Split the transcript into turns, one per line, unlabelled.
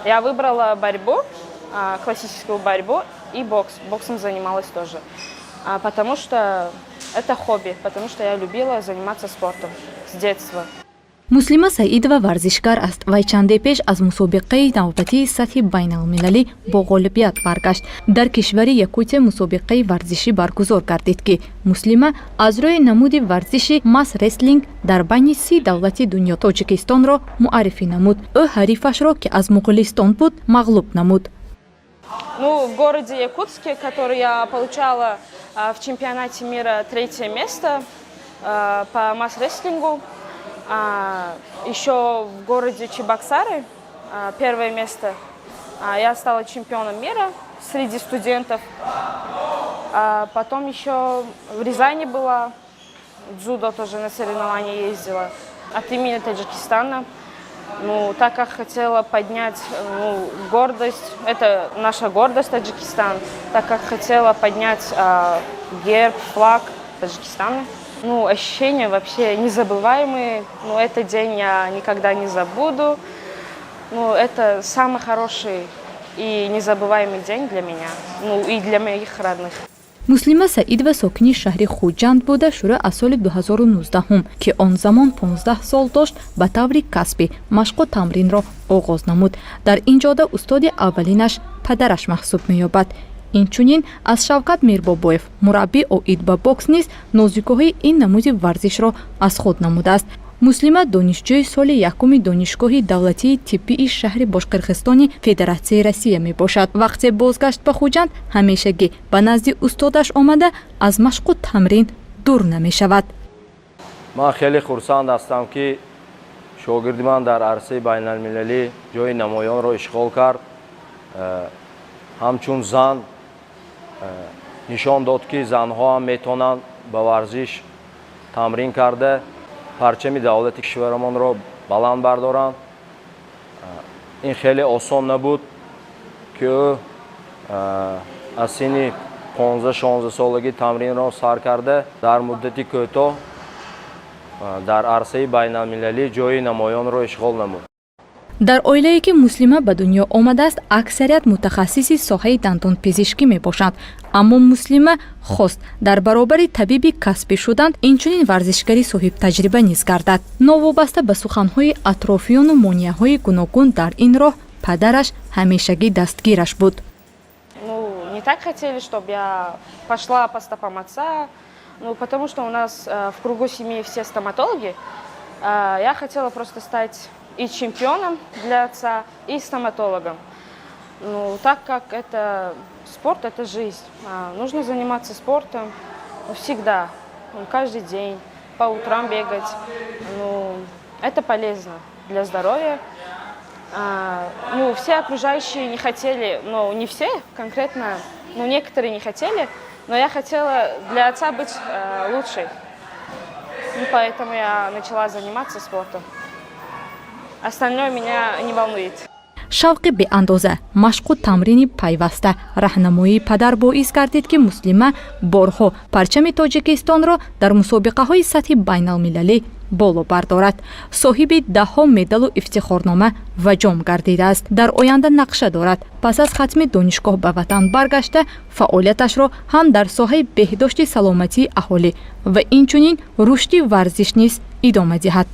Я выбрала борьбу, классическую борьбу и бокс. Боксом занималась тоже. Потому что это хобби, потому что я любила заниматься спортом с детства.
муслима саидова варзишгар аст. вай чанде пеш аз мусобиқаи навбатии сатҳи байналмилалӣ бо ғолибият баргашт. дар кишвари Якутия мусобиқаи варзишӣ баргузор гардид ки муслима аз рӯи намуди варзиши масс рестлинг дар байни 30 давлати дунё Тоҷикистонро муаррифӣ намуд. ӯ ҳарифашро ки аз Муғулистон буд мағлуб намуд.
В городе Якутске, который я получала в чемпионате мира 3-е место по масс-рестлингу. Еще в городе Чебоксары 1-е место. Я стала чемпионом мира среди студентов. Потом еще в Рязани была, дзюдо тоже на соревнования ездила от имени Таджикистана. Так как хотела поднять гордость, это наша гордость Таджикистан, так как хотела поднять герб, флаг Таджикистана. Ощущения вообще незабываемые. Этот день я никогда не забуду. Это самый хороший и незабываемый день для меня, и для моих родных.
муслима саидова сокини шаҳри хуҷанд буда шура аз соли 2019 ки он замон 15 сол дошт ба таври касбӣ машқу тамринро оғоз намуд. дар ин ҷода устоди аввалинаш падараш маҳсуб меёбад. инчунин аз Шавкат Мирбобоев мураббӣ оид ба бокс низ нозикоҳии ин намуди варзишро аз худ намудааст. муслима донишҷӯи соли якуми донишгоҳи давлатии тиббии шаҳри Бошқирғистони Федератсияи Россия мебошад. вақте бозгашт ба Хуҷанд ҳамешагӣ ба назди устодаш омада аз машқу тамрин дур намешавад.
ман хеле хурсанд ҳастам ки шогирди ман дар арсаи байналмилалӣ ҷои намоёнро ишғол кард. ҳамчун зан нишон дод ки занҳо ҳам метавонанд ба варзиш тамрин карда парчами давлати кишварамонро баланд бардоранд. ин хеле осон набуд ки ӯ аз синни 15-16 солагӣ тамринро сар карда дар муддати кӯтоҳ дар арсаи байналмилалӣ ҷои намоёнро ишғол намуд.
дар оилае ки муслима ба дунё омадааст аксарият мутахассиси соҳаи дандонпизишкӣ мебошанд, аммо муслима хост дар баробари табиби касбӣ шуданд инчунин варзишгари соҳибтаҷриба низ гардад. новобаста ба суханҳои атрофиёну монеаҳои гуногун дар ин роҳ падараш ҳамешагӣ дастгираш буд.
Не так хотели, чтобы я пошла по стопам отца, потому что у нас в кругу семьи все стоматологи. Я хотела просто стать и чемпионом для отца, и стоматологом. Так как это спорт, это жизнь. Нужно заниматься спортом всегда, каждый день, по утрам бегать. Это полезно для здоровья. Все окружающие не хотели, не все конкретно, некоторые не хотели, но я хотела для отца быть лучшей. Поэтому я начала заниматься спортом. Остальное меня не волнует.
шавқи беандоза, машқу тамрини пайваста, раҳнамоии падар боис гардид ки муслима борҳо парчами Тоҷикистонро дар мусобиқаҳои сатҳи байналмилалӣ боло бардорад. соҳиби даҳҳо медалу ифтихорнома ва ҷом гардидааст. дар оянда нақша дорад. пас аз хатми донишгоҳ ба ватан баргашта фаъолияташро ҳам дар соҳаи беҳдошти саломатии аҳолӣ ва инчунин рушди варзиш низ идома диҳад.